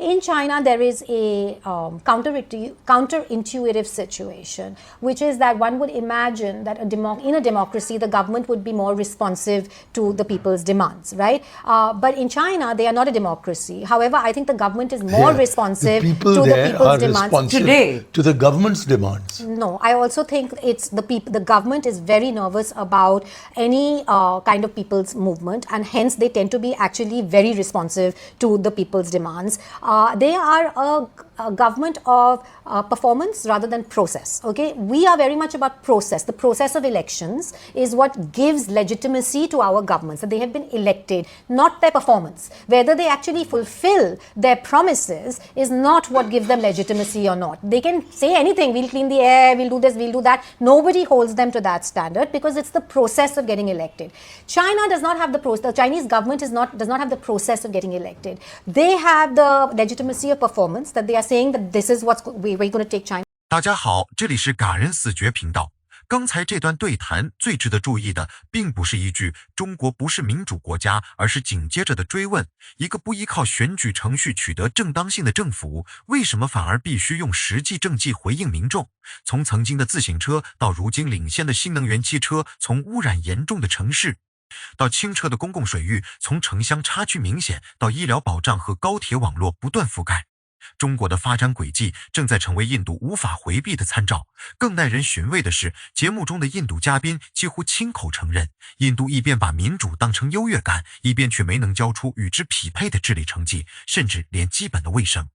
In China, there is a counterintuitive situation, which is that one would imagine that in a democracy, the government would be more responsive to the people's demands, right? But in China, they are not a democracy. However, I think the government is more responsive to the people's demands today. To the government's demands. No, I also think it's the government is very nervous about any kind of people's movement, and hence they tend to be actually very responsive to the people's demands. They are a government of performance rather than process. Okay, we are very much about process. The process of elections is what gives legitimacy to our governments, that they have been elected, not their performance. Whether they actually fulfill their promises is not what gives them legitimacy or not. They can say anything, we'll clean the air, we'll do this, we'll do that. Nobody holds them to that standard because it's the process of getting elected. China does not have the process. The Chinese government does not have the process of getting elected. They have the legitimacy of performance, that they are saying that this is what we're going to take China. 大家好，这里是嘎人死绝频道。刚才这段对谈最值得注意的，并不是一句“中国不是民主国家”，而是紧接着的追问：一个不依靠选举程序取得正当性的政府，为什么反而必须用实际政绩回应民众？从曾经的自行车到如今领先的新能源汽车，从污染严重的城市到清澈的公共水域，从城乡差距明显到医疗保障和高铁网络不断覆盖。中国的发展轨迹正在成为印度无法回避的参照。更耐人寻味的是，节目中的印度嘉宾几乎亲口承认，印度一边把民主当成优越感，一边却没能交出与之匹配的治理成绩，甚至连基本的卫生、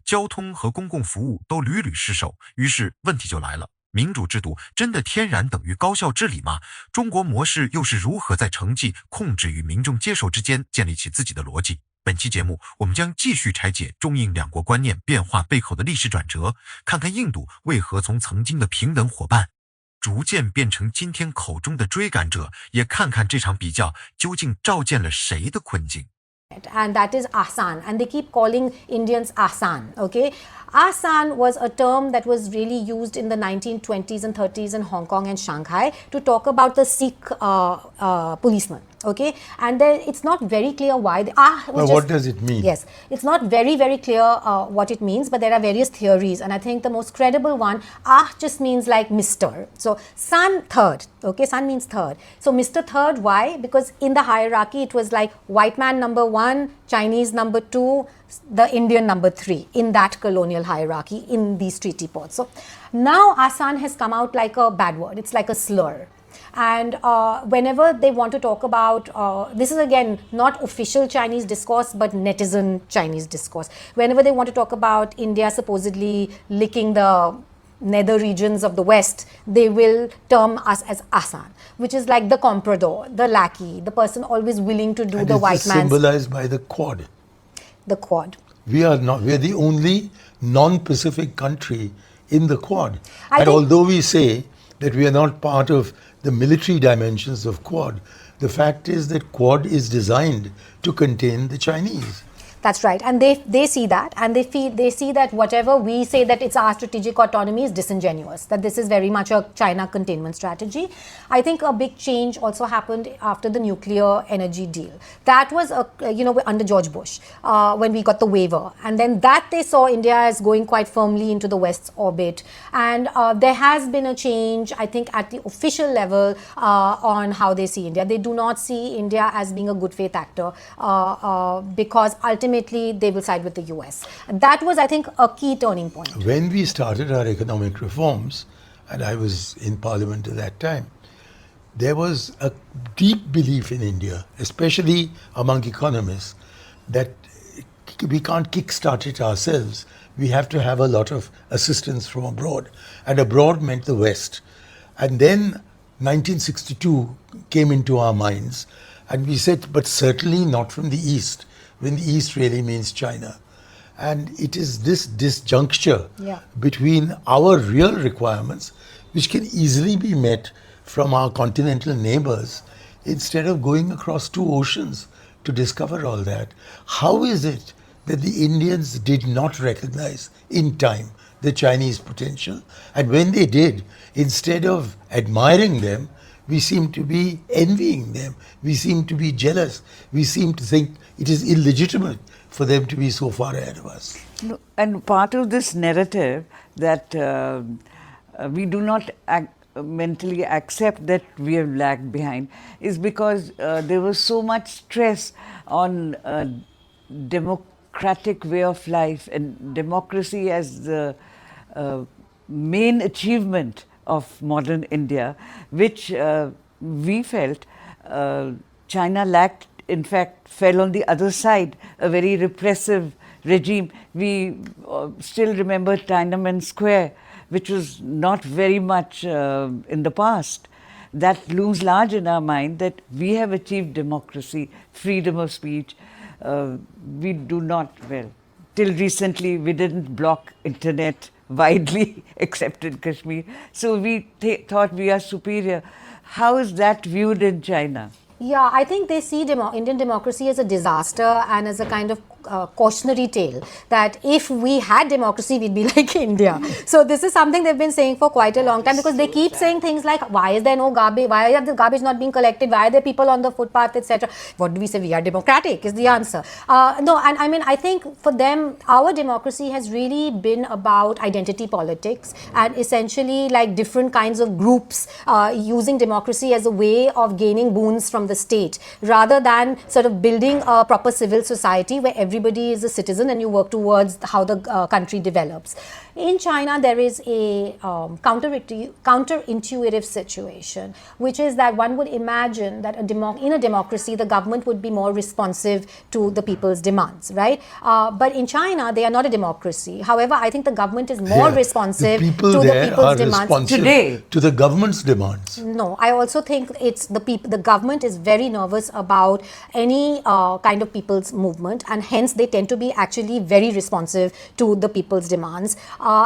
交通和公共服务都屡屡失守。于是问题就来了，民主制度真的天然等于高效治理吗？中国模式又是如何在成绩、控制与民众接受之间建立起自己的逻辑？本期节目，我们将继续拆解中印两国观念变化背后的历史转折，看看印度为何从曾经的平等伙伴，逐渐变成今天口中的追赶者，也看看这场比较究竟照见了谁的困境。And that is Asan, and they keep calling Indians Asan. Okay, Asan was a term that was really used in the 1920s and 30s in Hong Kong and Shanghai to talk about the Sikh policemen. Okay, and then it's not very clear why. What does it mean? Yes, it's not very clear what it means, but there are various theories, and I think the most credible one, just means like Mr. So San, third. Okay, San means third. So Mr. Third, why? Because in the hierarchy it was like white man number 1, Chinese number 2, the Indian number 3 in that colonial hierarchy in these treaty ports. So now Asan has come out like a bad word. It's like a slur. And whenever they want to talk about, this is again not official Chinese discourse, but netizen Chinese discourse. Whenever they want to talk about India supposedly licking the nether regions of the West, they will term us as Asan, which is like the comprador, the lackey, the person always willing to do and the white man's. Symbolized by the Quad. The Quad. We are the only non-Pacific country in the Quad. And although we say that we are not part of the military dimensions of Quad, the fact is that Quad is designed to contain the Chinese. That's right, and they see that, and they see that whatever we say that it's our strategic autonomy is disingenuous, that this is very much a China containment strategy. I think a big change also happened after the nuclear energy deal. That was under George Bush when we got the waiver, and then that they saw India as going quite firmly into the West's orbit, and there has been a change, I think, at the official level on how they see India. They do not see India as being a good faith actor because ultimately they will side with the US. That was, I think, a key turning point. When we started our economic reforms, and I was in Parliament at that time, there was a deep belief in India, especially among economists, that we can't kickstart it ourselves. We have to have a lot of assistance from abroad. And abroad meant the West. And then 1962 came into our minds, and we said, but certainly not from the East, when the East really means China. And it is this disjuncture between our real requirements, which can easily be met from our continental neighbors, instead of going across 2 oceans to discover all that. How is it that the Indians did not recognize in time the Chinese potential? And when they did, instead of admiring them, we seem to be envying them. We seem to be jealous. We seem to think it is illegitimate for them to be so far ahead of us. No, and part of this narrative that we do not mentally accept that we have lagged behind is because there was so much stress on democratic way of life and democracy as the main achievement of modern India, which we felt China lacked, in fact, fell on the other side, a very repressive regime. We still remember Tiananmen Square, which was not very much in the past. That looms large in our mind that we have achieved democracy, freedom of speech. We do not, well, till recently we didn't block internet widely except in Kashmir. So we thought we are superior. How is that viewed in China? Yeah, I think they see Indian democracy as a disaster and as a kind of cautionary tale that if we had democracy, we'd be like India. So this is something they've been saying for quite a long time, because they keep saying things like, why is there no garbage? Why are the garbage not being collected? Why are there people on the footpath, etc.? What do we say? We are democratic is the answer. No, and I mean, I think for them, our democracy has really been about identity politics and essentially like different kinds of groups using democracy as a way of gaining boons from the state, rather than sort of building a proper civil society where everybody is a citizen and you work towards how the country develops. In China, there is a counterintuitive situation, which is that one would imagine that in a democracy, the government would be more responsive to the people's demands, right? But in China, they are not a democracy. However, I think the government is more responsive to the people's demands today. To the government's demands. No, I also think it's the government is very nervous about any kind of people's movement, and hence they tend to be actually very responsive to the people's demands.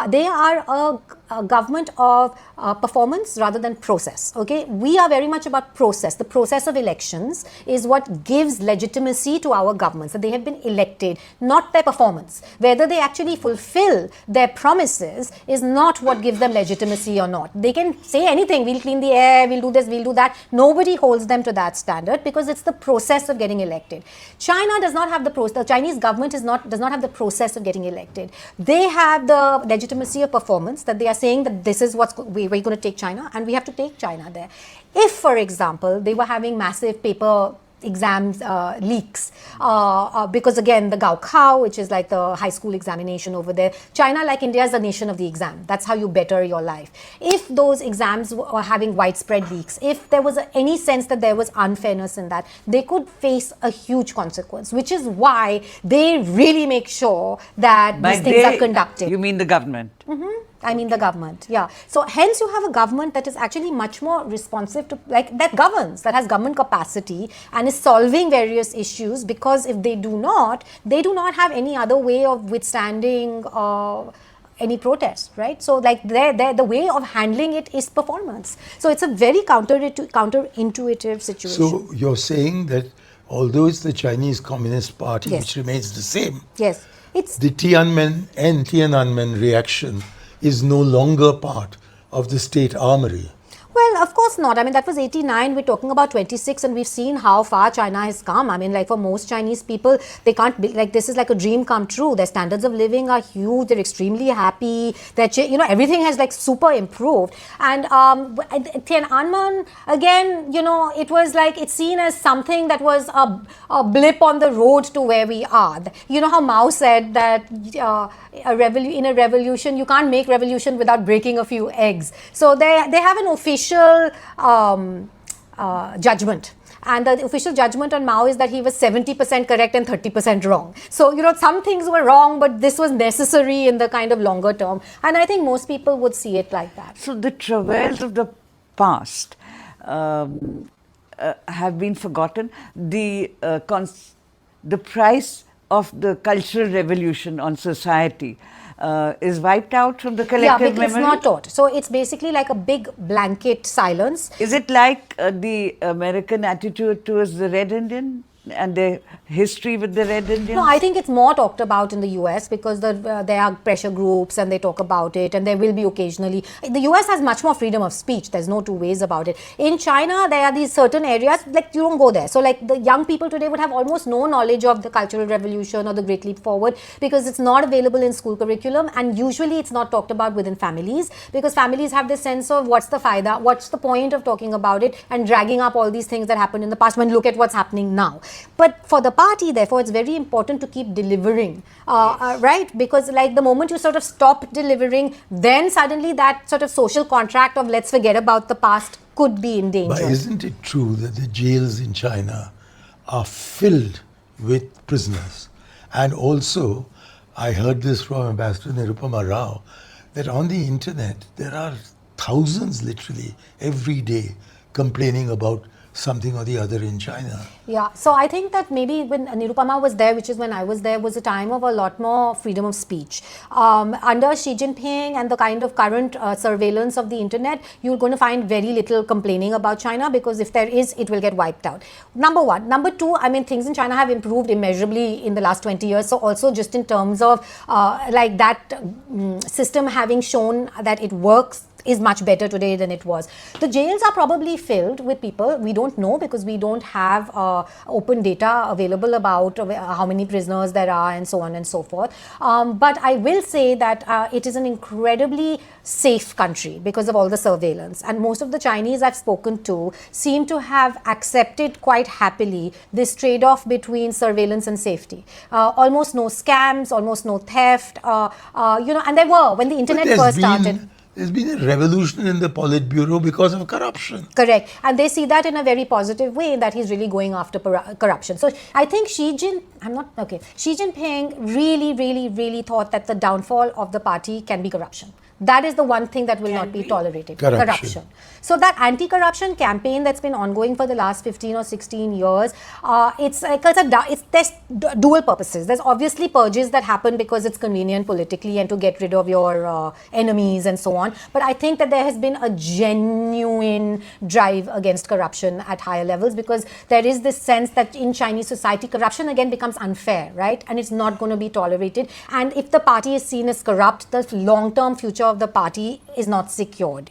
They are a government of performance rather than process. Okay, we are very much about process. The process of elections is what gives legitimacy to our governments, that they have been elected, not their performance. Whether they actually fulfill their promises is not what gives them legitimacy or not. They can say anything, we'll clean the air, we'll do this, we'll do that. Nobody holds them to that standard because it's the process of getting elected. China does not have the process. The Chinese government does not have the process of getting elected. They have the legitimacy of performance, that they are saying that this is what we're going to take China, and we have to take China there. If, for example, they were having massive paper exams leaks, because again, the Gaokao, which is like the high school examination over there, China, like India, is the nation of the exam. That's how you better your life. If those exams were having widespread leaks, if there was any sense that there was unfairness in that, they could face a huge consequence, which is why they really make sure that these things are conducted. You mean the government? Mm-hmm. I mean the government, yeah. So hence you have a government that is actually much more responsive to, like, that governs, that has government capacity and is solving various issues, because if they do not have any other way of withstanding any protest, right? So like the way of handling it is performance. So it's a very counterintuitive situation. So you're saying that although it's the Chinese Communist Party, yes, which remains the same, yes, it's the Tiananmen reaction is no longer part of the state armory. Well, of course not. I mean, that was 89. We're talking about 26, and we've seen how far China has come. I mean, like, for most Chinese people, they can't be, like, this is like a dream come true. Their standards of living are huge. They're extremely happy. Everything has like super improved. And Tiananmen, again, it was like, it's seen as something that was a blip on the road to where we are. You know how Mao said that in a revolution, you can't make revolution without breaking a few eggs. So they have an official judgment, and the official judgment on Mao is that he was 70% correct and 30% wrong. So some things were wrong, but this was necessary in the kind of longer term, and I think most people would see it like that. So the travails of the past have been forgotten. The price of the cultural revolution on society is wiped out from the collective memory? It's not taught. So it's basically like a big blanket silence. Is it like the American attitude towards the Red Indian and their history with the Red Indians? No, I think it's more talked about in the US because there are pressure groups and they talk about it, and there will be occasionally. The US has much more freedom of speech. There's no two ways about it. In China, there are these certain areas, like you don't go there. So like the young people today would have almost no knowledge of the Cultural Revolution or the Great Leap Forward because it's not available in school curriculum, and usually it's not talked about within families because families have this sense of what's the faida, what's the point of talking about it and dragging up all these things that happened in the past when look at what's happening now. But for the party, therefore, it's very important to keep delivering, right? Because like the moment you sort of stop delivering, then suddenly that sort of social contract of let's forget about the past could be in danger. But isn't it true that the jails in China are filled with prisoners? And also, I heard this from Ambassador Nirupama Rao, that on the internet, there are thousands literally every day complaining about something or the other in China. Yeah, so I think that maybe when Nirupama was there, which is when I was there, was a time of a lot more freedom of speech. Under Xi Jinping and the kind of current surveillance of the internet, you're going to find very little complaining about China because if there is, it will get wiped out. Number one. Number two, I mean, things in China have improved immeasurably in the last 20 years. So also just in terms of like that system having shown that it works is much better today than it was. The jails are probably filled with people. We don't know because we don't have open data available about how many prisoners there are and so on and so forth. But I will say that it is an incredibly safe country because of all the surveillance. And most of the Chinese I've spoken to seem to have accepted quite happily this trade-off between surveillance and safety. Almost no scams, almost no theft, and there were when the internet first started. There's been a revolution in the Politburo because of corruption. Correct. And they see that in a very positive way, that he's really going after corruption. So I think Xi Jinping really thought that the downfall of the party can be corruption. That is the one thing that will not be tolerated. Corruption. So that anti-corruption campaign that's been ongoing for the last 15 or 16 years, there's dual purposes. There's obviously purges that happen because it's convenient politically and to get rid of your enemies and so on. But I think that there has been a genuine drive against corruption at higher levels because there is this sense that in Chinese society, corruption again becomes unfair, right? And it's not going to be tolerated. And if the party is seen as corrupt, the long-term future of the party is not secured,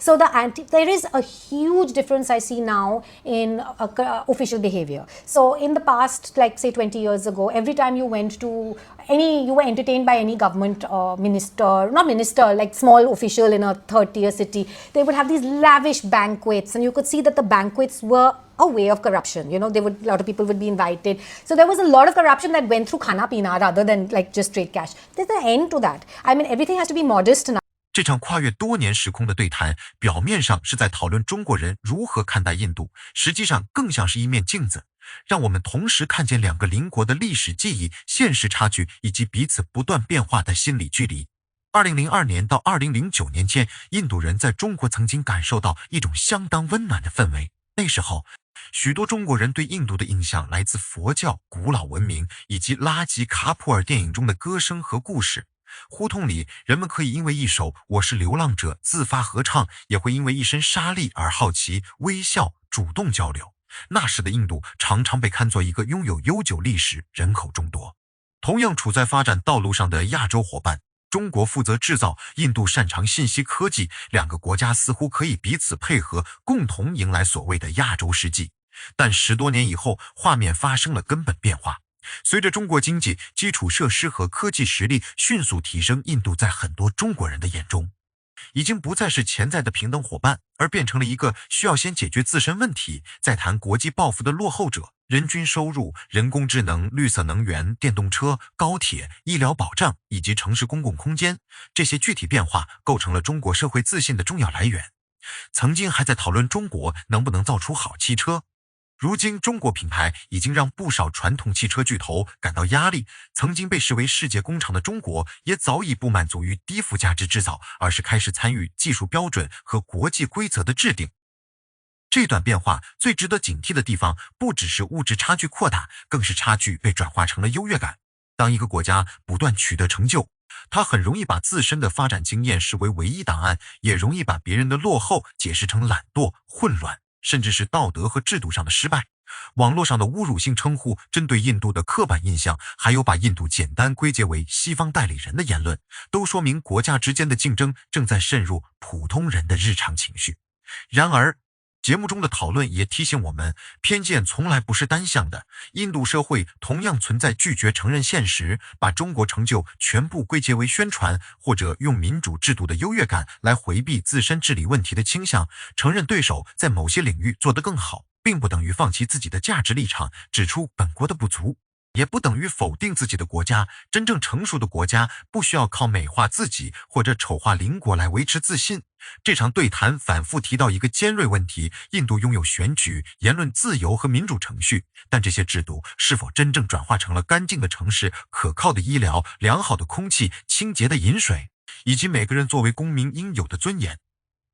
So there is a huge difference I see now in official behavior. So in the past, like say 20 years ago, every time you went to you were entertained by any government like small official in a third-tier city, they would have these lavish banquets, and you could see that the banquets were a way of corruption. A lot of people would be invited. So there was a lot of corruption that went through khana pina rather than like just straight cash. There's an end to that. I mean, everything has to be modest now. 这场跨越多年时空的对谈，表面上是在讨论中国人如何看待印度，实际上更像是一面镜子，让我们同时看见两个邻国的历史记忆、现实差距以及彼此不断变化的心理距离。2002年到2009年间，印度人在中国曾经感受到一种相当温暖的氛围。那时候，许多中国人对印度的印象来自佛教、古老文明以及拉吉卡普尔电影中的歌声和故事。胡同里，人们可以因为一首《我是流浪者》自发合唱，也会因为一身纱丽而好奇、微笑、主动交流。那时的印度常常被看作一个拥有悠久历史、人口众多。同样处在发展道路上的亚洲伙伴，中国负责制造，印度擅长信息科技，两个国家似乎可以彼此配合，共同迎来所谓的亚洲世纪。但10多年以后，画面发生了根本变化。随着中国经济、基础设施和科技实力迅速提升，印度在很多中国人的眼中，已经不再是潜在的平等伙伴，而变成了一个需要先解决自身问题，再谈国际抱负的落后者。人均收入、人工智能、绿色能源、电动车、高铁、医疗保障以及城市公共空间，这些具体变化构成了中国社会自信的重要来源。曾经还在讨论中国能不能造出好汽车，如今中国品牌已经让不少传统汽车巨头感到压力，曾经被视为世界工厂的中国也早已不满足于低附加值制造，而是开始参与技术标准和国际规则的制定。这段变化最值得警惕的地方，不只是物质差距扩大，更是差距被转化成了优越感。当一个国家不断取得成就，它很容易把自身的发展经验视为唯一档案，也容易把别人的落后解释成懒惰、混乱，甚至是道德和制度上的失败。网络上的侮辱性称呼、针对印度的刻板印象，还有把印度简单归结为西方代理人的言论，都说明国家之间的竞争正在渗入普通人的日常情绪。然而，节目中的讨论也提醒我们，偏见从来不是单向的。印度社会同样存在拒绝承认现实，把中国成就全部归结为宣传，或者用民主制度的优越感来回避自身治理问题的倾向。承认对手在某些领域做得更好，并不等于放弃自己的价值立场，指出本国的不足，也不等于否定自己的国家。真正成熟的国家不需要靠美化自己或者丑化邻国来维持自信。这场对谈反复提到一个尖锐问题：印度拥有选举、言论自由和民主程序，但这些制度是否真正转化成了干净的城市、可靠的医疗、良好的空气、清洁的饮水，以及每个人作为公民应有的尊严？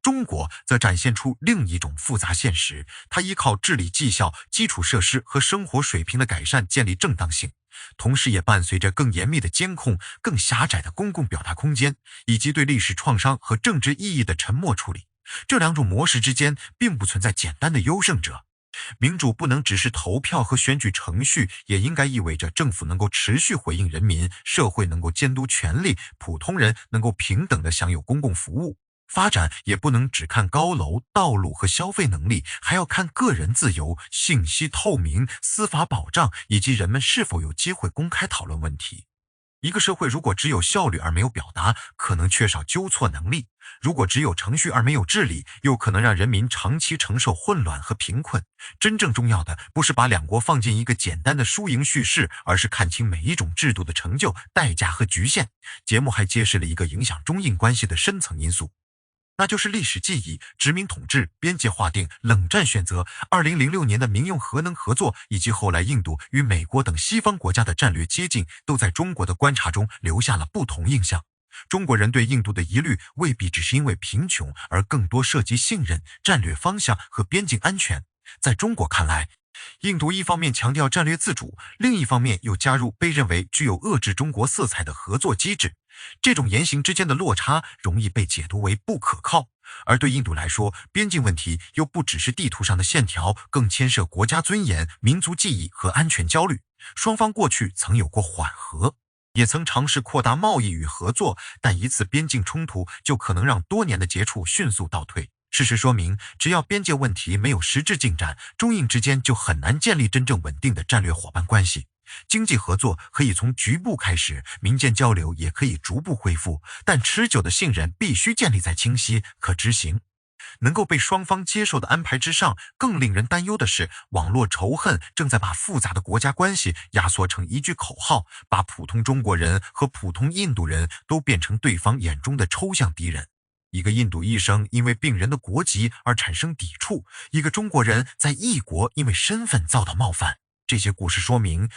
中国则展现出另一种复杂现实，它依靠治理绩效、基础设施和生活水平的改善建立正当性，同时也伴随着更严密的监控、更狭窄的公共表达空间，以及对历史创伤和政治意义的沉默处理。这两种模式之间并不存在简单的优胜者。民主不能只是投票和选举程序，也应该意味着政府能够持续回应人民，社会能够监督权力，普通人能够平等地享有公共服务。发展也不能只看高楼、道路和消费能力，还要看个人自由、信息透明、司法保障，以及人们是否有机会公开讨论问题。一个社会如果只有效率而没有表达，可能缺少纠错能力；如果只有程序而没有治理，又可能让人民长期承受混乱和贫困。真正重要的不是把两国放进一个简单的输赢叙事，而是看清每一种制度的成就、代价和局限。节目还揭示了一个影响中印关系的深层因素，那就是历史记忆、殖民统治、边界划定、冷战选择、2006年的民用核能合作，以及后来印度与美国等西方国家的战略接近，都在中国的观察中留下了不同印象。中国人对印度的疑虑未必只是因为贫穷，而更多涉及信任、战略方向和边境安全。在中国看来，印度一方面强调战略自主，另一方面又加入被认为具有遏制中国色彩的合作机制。这种言行之间的落差容易被解读为不可靠，而对印度来说，边境问题又不只是地图上的线条，更牵涉国家尊严、民族记忆和安全焦虑。双方过去曾有过缓和，也曾尝试扩大贸易与合作，但一次边境冲突就可能让多年的接触迅速倒退。事实说明，只要边界问题没有实质进展，中印之间就很难建立真正稳定的战略伙伴关系。经济合作可以从局部开始，民间交流也可以逐步恢复，但持久的信任必须建立在清晰、可执行、能够被双方接受的安排之上。更令人担忧的是，网络仇恨正在把复杂的国家关系压缩成一句口号，把普通中国人和普通印度人都变成对方眼中的抽象敌人。一个印度医生因为病人的国籍而产生抵触，一个中国人在异国因为身份遭到冒犯。这些故事说明，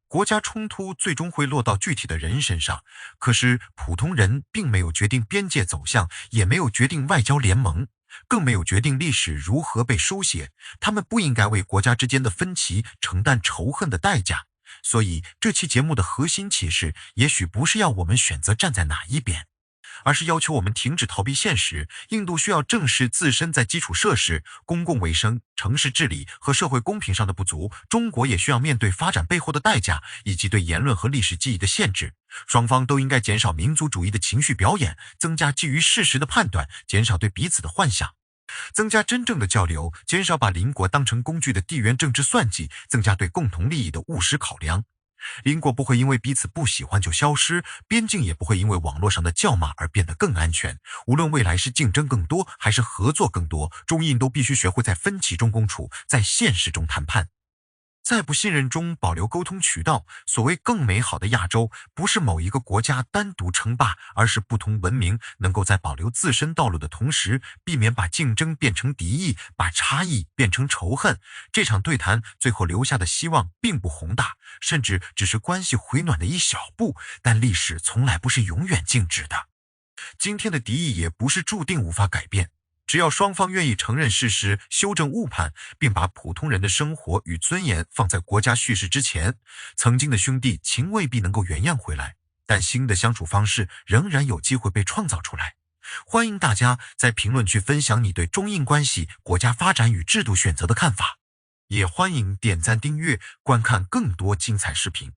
国家冲突最终会落到具体的人身上，可是普通人并没有决定边界走向，也没有决定外交联盟，更没有决定历史如何被书写。他们不应该为国家之间的分歧承担仇恨的代价。所以这期节目的核心启示，也许不是要我们选择站在哪一边，而是要求我们停止逃避现实。印度需要正视自身在基础设施、公共卫生、城市治理和社会公平上的不足，中国也需要面对发展背后的代价，以及对言论和历史记忆的限制。双方都应该减少民族主义的情绪表演，增加基于事实的判断，减少对彼此的幻想，增加真正的交流，减少把邻国当成工具的地缘政治算计，增加对共同利益的务实考量。邻国不会因为彼此不喜欢就消失，边境也不会因为网络上的叫骂而变得更安全。无论未来是竞争更多还是合作更多，中印都必须学会在分歧中共处，在现实中谈判，在不信任中保留沟通渠道。所谓更美好的亚洲，不是某一个国家单独称霸，而是不同文明能够在保留自身道路的同时，避免把竞争变成敌意，把差异变成仇恨。这场对谈最后留下的希望并不宏大，甚至只是关系回暖的一小步，但历史从来不是永远静止的。今天的敌意也不是注定无法改变，只要双方愿意承认事实、修正误判，并把普通人的生活与尊严放在国家叙事之前，曾经的兄弟情未必能够原样回来，但新的相处方式仍然有机会被创造出来。欢迎大家在评论区分享你对中印关系、国家发展与制度选择的看法。也欢迎点赞订阅，观看更多精彩视频。